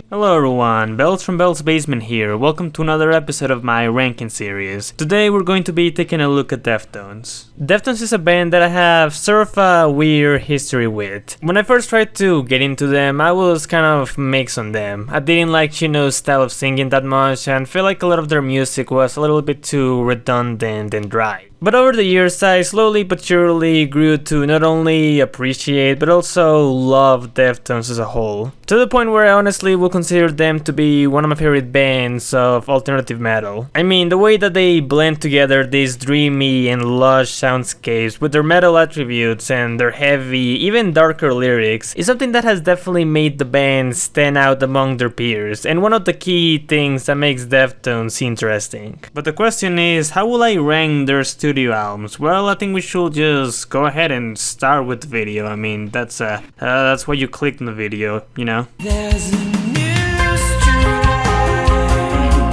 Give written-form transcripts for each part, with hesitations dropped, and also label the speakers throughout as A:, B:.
A: Hello everyone, Bells from Bell's Basement here. Welcome to another episode of my ranking series. Today we're going to be taking a look at Deftones. Deftones is a band that I have sort of a weird history with. When I first tried to get into them, I was kind of mixed on them. I didn't like Chino's style of singing that much and feel like a lot of their music was a little bit too redundant and dry. But over the years, I slowly but surely grew to not only appreciate but also love Deftones as a whole. To the point where I honestly will consider them to be one of my favorite bands of alternative metal. I mean, the way that they blend together these dreamy and lush soundscapes with their metal attributes and their heavy, even darker lyrics is something that has definitely made the band stand out among their peers, and one of the key things that makes Deftones interesting. But the question is, how will I rank their studio albums? Well, I think we should just go ahead and start with the video. I mean, that's why you clicked on the video, you know?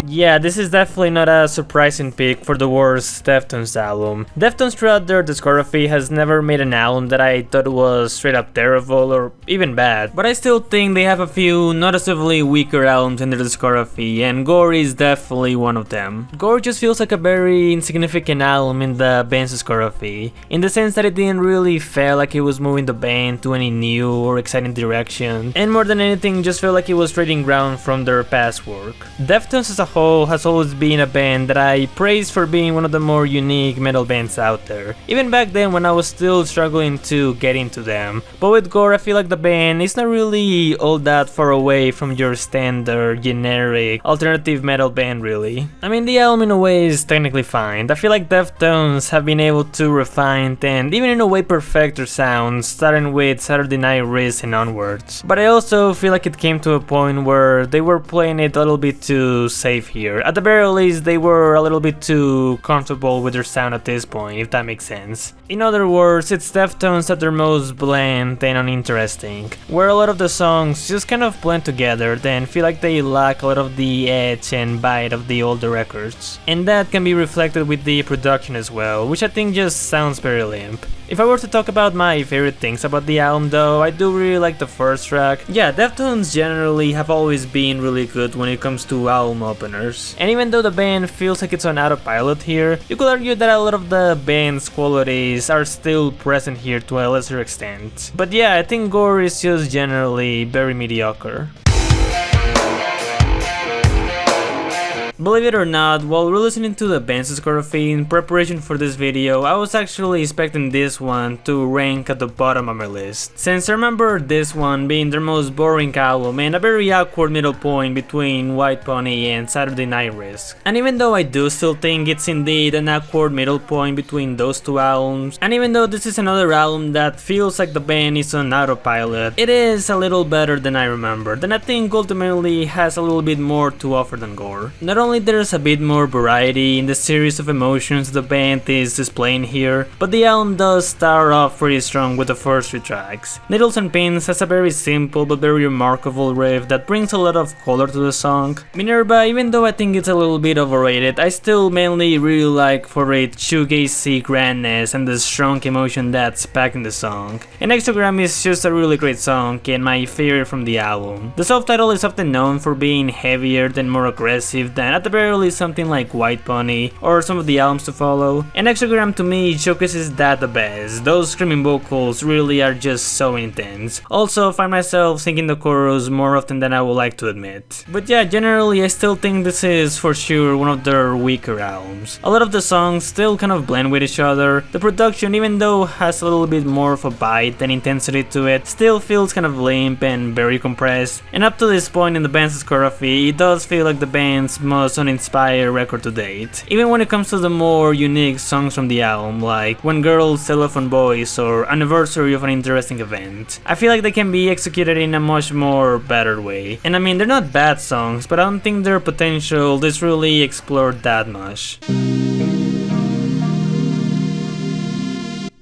A: Yeah, this is definitely not a surprising pick for the worst Deftones album. Deftones throughout their discography has never made an album that I thought was straight up terrible or even bad, but I still think they have a few noticeably weaker albums in their discography, and Gore is definitely one of them. Gore just feels like a very insignificant album in the band's discography, in the sense that it didn't really feel like it was moving the band to any new or exciting direction, and more than anything just felt like it was trading ground from their past work. Deftones as a whole has always been a band that I praise for being one of the more unique metal bands out there, even back then when I was still struggling to get into them. But with Gore, I feel like the band is not really all that far away from your standard, generic, alternative metal band really. I mean, the album in a way is technically fine. I feel like Deftones have been able to refine and even in a way perfect their sounds, starting with Saturday Night Wrist and onwards. But I also feel like it came to a point where they were playing it a little bit too safe here. At the very least, they were a little bit too comfortable with their sound at this point, if that makes sense. In other words, it's Deftones at their most bland and uninteresting, where a lot of the songs just kind of blend together, then feel like they lack a lot of the edge and bite of the older records. And that can be reflected with the production as well, which I think just sounds very limp. If I were to talk about my favorite things about the album though, I do really like the first track. Yeah, Deftones generally have always been really good when it comes to album openers. And even though the band feels like it's on autopilot here, you could argue that a lot of the band's qualities are still present here to a lesser extent. But yeah, I think Gore is just generally very mediocre. Believe it or not, while re-listening to the band's discography in preparation for this video, I was actually expecting this one to rank at the bottom of my list, since I remember this one being their most boring album and a very awkward middle point between White Pony and Saturday Night Risk. And even though I do still think it's indeed an awkward middle point between those two albums, and even though this is another album that feels like the band is on autopilot, it is a little better than I remembered, and I think ultimately has a little bit more to offer than Gore. Not only there's a bit more variety in the series of emotions the band is displaying here, but the album does start off pretty strong with the first three tracks. Needles and Pins has a very simple but very remarkable riff that brings a lot of color to the song. Minerva, even though I think it's a little bit overrated, I still mainly really like for its shoegazy grandness and the strong emotion that's packed in the song. And Exogram is just a really great song and my favorite from the album. The self-title is often known for being heavier and more aggressive than at the very least something like White Pony or some of the albums to follow, and Exogram to me showcases that the best. Those screaming vocals really are just so intense. Also, I find myself singing the chorus more often than I would like to admit. But yeah, generally I still think this is for sure one of their weaker albums. A lot of the songs still kind of blend with each other. The production, even though has a little bit more of a bite and intensity to it, still feels kind of limp and very compressed. And up to this point in the band's discography, it does feel like the band's most uninspired record to date, even when it comes to the more unique songs from the album, like When Girls, Telephone Boys or Anniversary of an Interesting Event. I feel like they can be executed in a much more better way. And I mean, they're not bad songs, but I don't think their potential is really explored that much.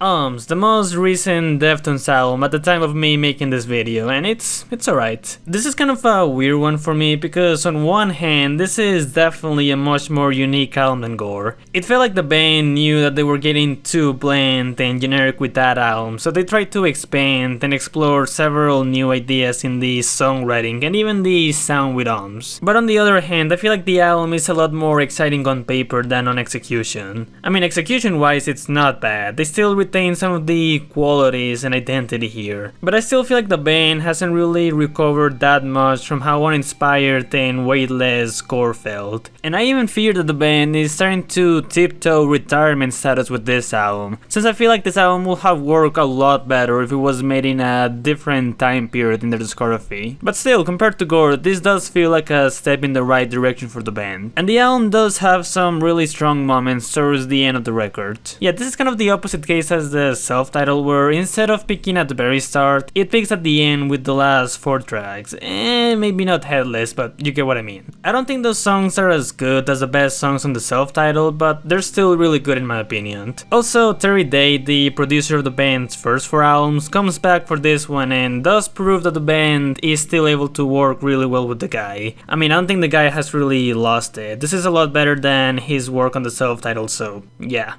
A: The most recent Deftones album at the time of me making this video, and it's alright. This is kind of a weird one for me because on one hand, this is definitely a much more unique album than Gore. It felt like the band knew that they were getting too bland and generic with that album, so they tried to expand and explore several new ideas in the songwriting and even the sound with arms. But on the other hand, I feel like the album is a lot more exciting on paper than on execution. I mean, execution wise it's not bad, they still retain some of the qualities and identity here, but I still feel like the band hasn't really recovered that much from how uninspired and weightless Gore felt. And I even fear that the band is starting to tiptoe retirement status with this album, since I feel like this album would have worked a lot better if it was made in a different time period in their discography. But still, compared to Gore, this does feel like a step in the right direction for the band. And the album does have some really strong moments towards the end of the record. Yeah, this is kind of the opposite case as the self-title, where instead of picking at the very start, it picks at the end with the last 4 tracks. Maybe not headless, but you get what I mean. I don't think those songs are as good as the best songs on the self-title, but they're still really good in my opinion. Also, Terry Day, the producer of the band's first 4 albums, comes back for this one and does prove that the band is still able to work really well with the guy. I mean, I don't think the guy has really lost it. This is a lot better than his work on the self-title, so yeah.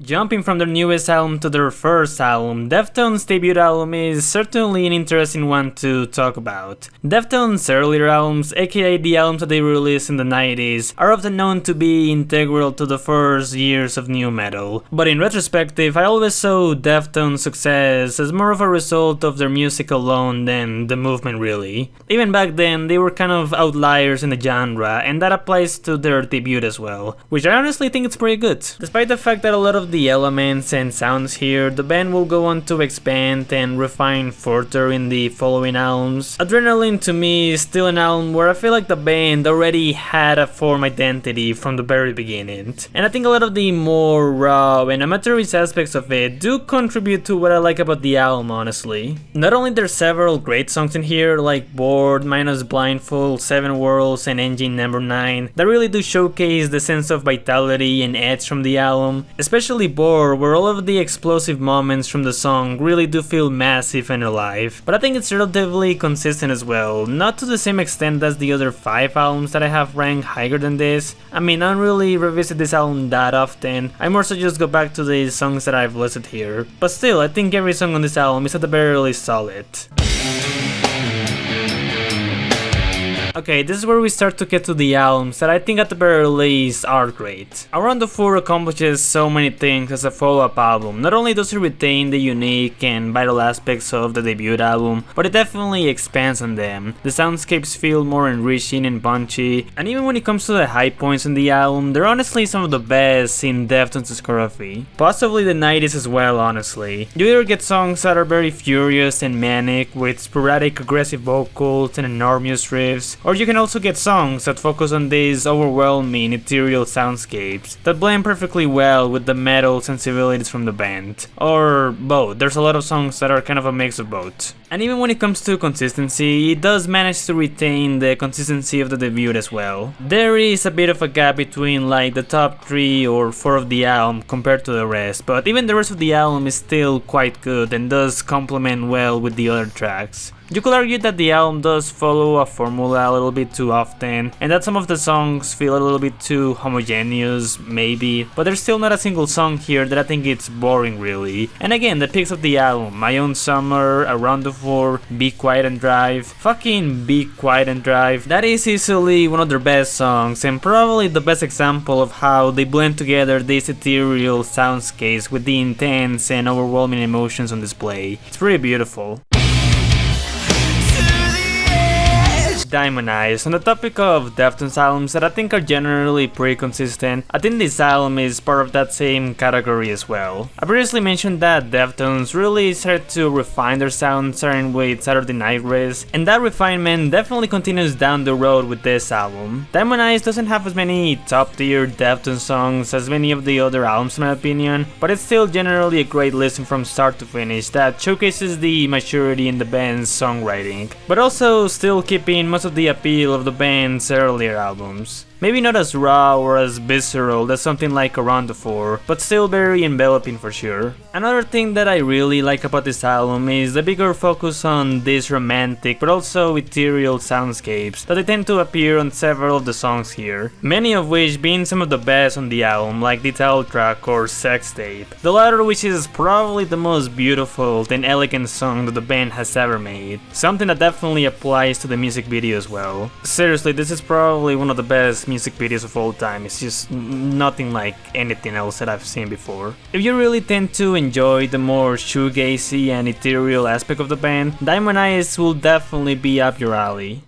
A: Jumping from their newest album to their first album, Deftones' debut album is certainly an interesting one to talk about. Deftones' earlier albums, aka the albums that they released in the 90s, are often known to be integral to the first years of nu metal, but in retrospective, I always saw Deftones' success as more of a result of their music alone than the movement really. Even back then, they were kind of outliers in the genre, and that applies to their debut as well, which I honestly think it's pretty good. Despite the fact that a lot of the elements and sounds here, the band will go on to expand and refine further in the following albums. Adrenaline to me is still an album where I feel like the band already had a form identity from the very beginning, and I think a lot of the more raw and amateurish aspects of it do contribute to what I like about the album, honestly. Not only there's several great songs in here like Bored, Minus Blindfold, 7 Worlds, and Engine Number 9 that really do showcase the sense of vitality and edge from the album, especially Gore, where all of the explosive moments from the song really do feel massive and alive. But I think it's relatively consistent as well, not to the same extent as the other 5 albums that I have ranked higher than this. I mean, I don't really revisit this album that often, I more so just go back to the songs that I've listed here. But still, I think every song on this album is at the very least solid. Okay, this is where we start to get to the albums that I think at the very least are great. Around the 4 accomplishes so many things as a follow-up album. Not only does it retain the unique and vital aspects of the debut album, but it definitely expands on them. The soundscapes feel more enriching and punchy, and even when it comes to the high points in the album, they're honestly some of the best in Deftones' discography. Possibly the 90s as well, honestly. You either get songs that are very furious and manic, with sporadic aggressive vocals and enormous riffs, or you can also get songs that focus on these overwhelming ethereal soundscapes that blend perfectly well with the metal sensibilities from the band. Or both, there's a lot of songs that are kind of a mix of both. And even when it comes to consistency, it does manage to retain the consistency of the debut as well. There is a bit of a gap between like the top 3 or 4 of the album compared to the rest, but even the rest of the album is still quite good and does complement well with the other tracks. You could argue that the album does follow a formula a little bit too often, and that some of the songs feel a little bit too homogeneous, maybe, but there's still not a single song here that I think it's boring really. And again, the picks of the album, My Own Summer, Around the 4, Be Quiet and Drive, fucking Be Quiet and Drive, that is easily one of their best songs, and probably the best example of how they blend together these ethereal soundscapes with the intense and overwhelming emotions on display. It's pretty beautiful. Diamond Eyes. On the topic of Deftones albums that I think are generally pretty consistent, I think this album is part of that same category as well. I previously mentioned that Deftones really started to refine their sound starting with Saturday Night Race, and that refinement definitely continues down the road with this album. Diamond Eyes doesn't have as many top tier Deftones songs as many of the other albums in my opinion, but it's still generally a great listen from start to finish that showcases the maturity in the band's songwriting, but also still keeping most of the appeal of the band's earlier albums. Maybe not as raw or as visceral as something like Around the Four, but still very enveloping for sure. Another thing that I really like about this album is the bigger focus on these romantic but also ethereal soundscapes that they tend to appear on several of the songs here, many of which being some of the best on the album, like the title track or Sex Tape, the latter which is probably the most beautiful and elegant song that the band has ever made, something that definitely applies to the music video as well. Seriously, this is probably one of the best music videos of all time. It's just nothing like anything else that I've seen before. If you really tend to enjoy the more shoegazy and ethereal aspect of the band, Diamond Eyes will definitely be up your alley.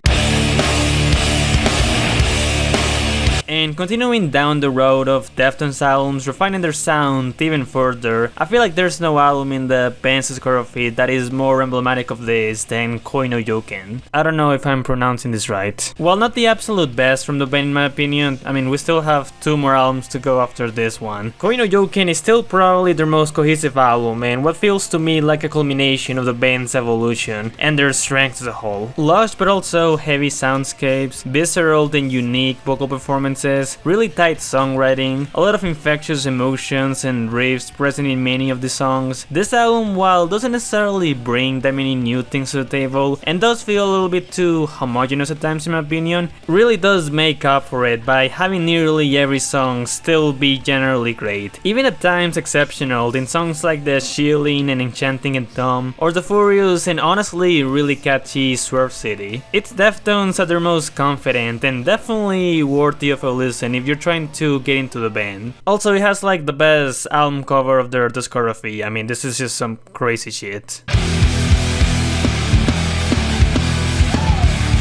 A: And continuing down the road of Deftones albums, refining their sound even further, I feel like there's no album in the band's discography that is more emblematic of this than Coo Yoink. I don't know if I'm pronouncing this right. While not the absolute best from the band in my opinion, I mean we still have 2 more albums to go after this one, Coo Yoink is still probably their most cohesive album and what feels to me like a culmination of the band's evolution and their strength as a whole. Lush but also heavy soundscapes, visceral and unique vocal performances, really tight songwriting, a lot of infectious emotions and riffs present in many of the songs. This album, while doesn't necessarily bring that many new things to the table and does feel a little bit too homogeneous at times in my opinion, really does make up for it by having nearly every song still be generally great, even at times exceptional in songs like the Shielding and Enchanting and Dumb, or the furious and honestly really catchy Swerve City. It's Deftones at their most confident and definitely worthy of a listen if you're trying to get into the band. Also, it has like the best album cover of their discography. I mean, this is just some crazy shit.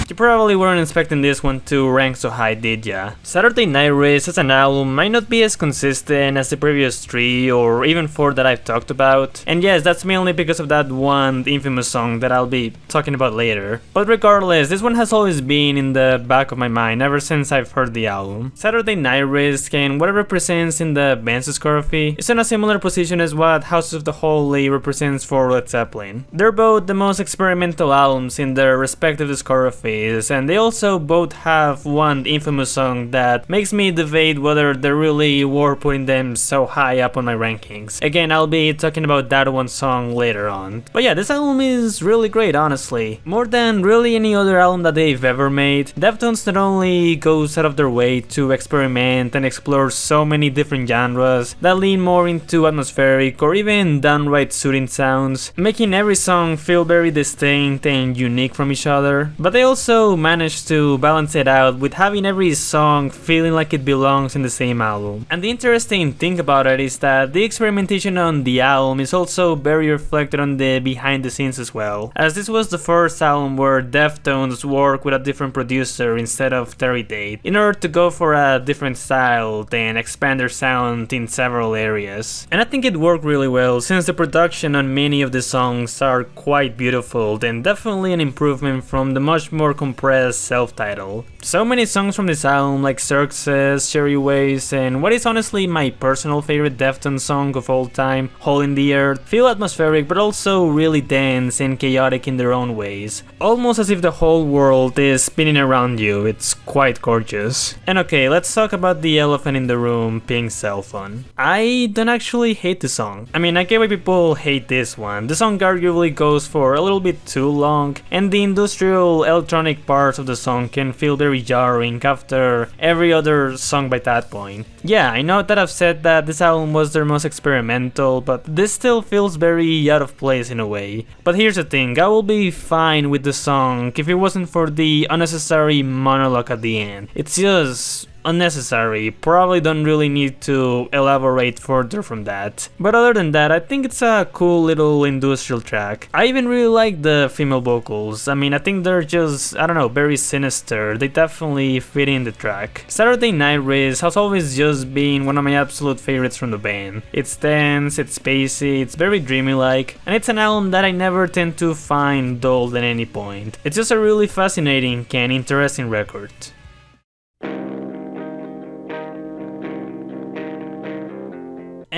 A: You probably weren't expecting this one to rank so high, did ya? Saturday Night Race as an album might not be as consistent as the previous 3 or even 4 that I've talked about, and yes, that's mainly because of that one infamous song that I'll be talking about later. But regardless, this one has always been in the back of my mind ever since I've heard the album. Saturday Night Risk and what it represents in the band's discography is in a similar position as what Houses of the Holy represents for Led Zeppelin. They're both the most experimental albums in their respective discographies, and they also both have one infamous song that makes me debate whether they really were putting them so high up on my rankings. Again, I'll be talking about that one song later on. But yeah, this album is really great, honestly. More than really any other album that they've ever made, Deftones not only goes out of their way to experiment and explore so many different genres that lean more into atmospheric or even downright soothing sounds, making every song feel very distinct and unique from each other, but they also managed to balance it out with having every song feeling like it belongs in the same album. And the interesting thing about it is that the experimentation on the album is also very reflected on the behind the scenes as well, as this was the first album where Deftones worked with a different producer instead of Terry Date in order to go for a different style and expand their sound in several areas. And I think it worked really well since the production on many of the songs are quite beautiful and definitely an improvement from the much more compressed self-title. So many songs from this album like Circuses, Cherry Ways, and what is honestly my personal favorite Deftones song of all time, Hole in the Earth, feel atmospheric but also really dense and chaotic in their own ways. Almost as if the whole world is spinning around you. It's quite gorgeous. And okay, let's talk about the elephant in the room, Pink Cell Phone. I don't actually hate the song. I mean, I get why people hate this one. The song arguably goes for a little bit too long, and the industrial electronic parts of the song can feel very jarring after every other song by that point. Yeah, I know that I've said that this album was their most experimental, but this still feels very out of place in a way. But here's the thing, I will be fine with the song if it wasn't for the unnecessary monologue at the end. It's just unnecessary, probably don't really need to elaborate further from that. But other than that, I think it's a cool little industrial track. I even really like the female vocals. I mean, I think they're just, I don't know, very sinister. They definitely fit in the track. Saturday Night Race has always just been one of my absolute favorites from the band. It's dense, it's spacey, it's very dreamy-like, and it's an album that I never tend to find dull at any point. It's just a really fascinating and interesting record.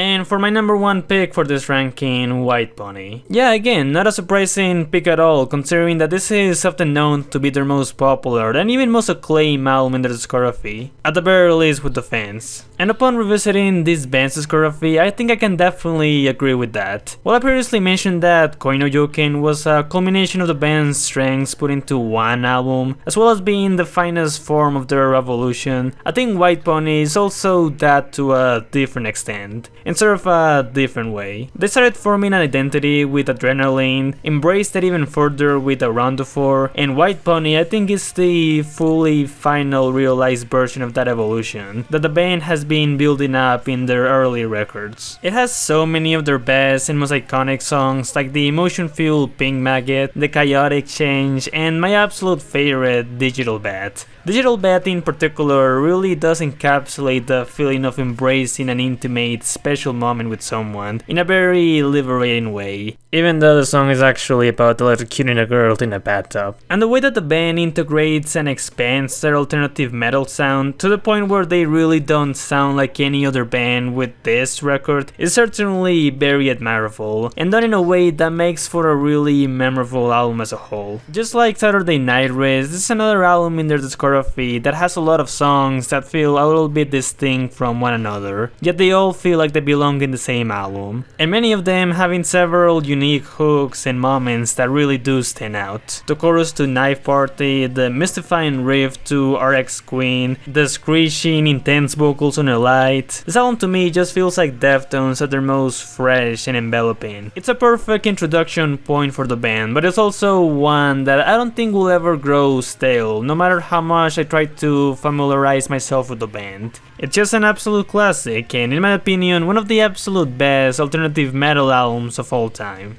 A: And for my number 1 pick for this ranking, White Pony. Yeah, again, not a surprising pick at all, considering that this is often known to be their most popular and even most acclaimed album in their discography, at the very least with the fans. And upon revisiting this band's discography, I think I can definitely agree with that. While I previously mentioned that Coo Yoink was a culmination of the band's strengths put into one album, as well as being the finest form of their evolution, I think White Pony is also that to a different extent, in sort of a different way. They started forming an identity with Adrenaline, embraced it even further with Around the Four, and White Pony I think is the fully final realized version of that evolution that the band has been building up in their early records. It has so many of their best and most iconic songs like the emotion-fueled Pink Maggot, the Chaotic Change, and my absolute favorite, Digital Bat. Digital Bat in particular really does encapsulate the feeling of embracing an intimate, special moment with someone in a very liberating way, even though the song is actually about electrocuting a girl in a bathtub. And the way that the band integrates and expands their alternative metal sound to the point where they really don't sound like any other band with this record is certainly very admirable, and done in a way that makes for a really memorable album as a whole. Just like Saturday Night Race, this is another album in their discography that has a lot of songs that feel a little bit distinct from one another, yet they all feel like they belong in the same album, and many of them having several unique hooks and moments that really do stand out. The chorus to Knife Party, the mystifying riff to RX Queen, the screeching, intense vocals on a light. This album to me just feels like Deftones at their most fresh and enveloping. It's a perfect introduction point for the band, but it's also one that I don't think will ever grow stale, no matter how much I try to familiarize myself with the band. It's just an absolute classic, and in my opinion, one of the absolute best alternative metal albums of all time.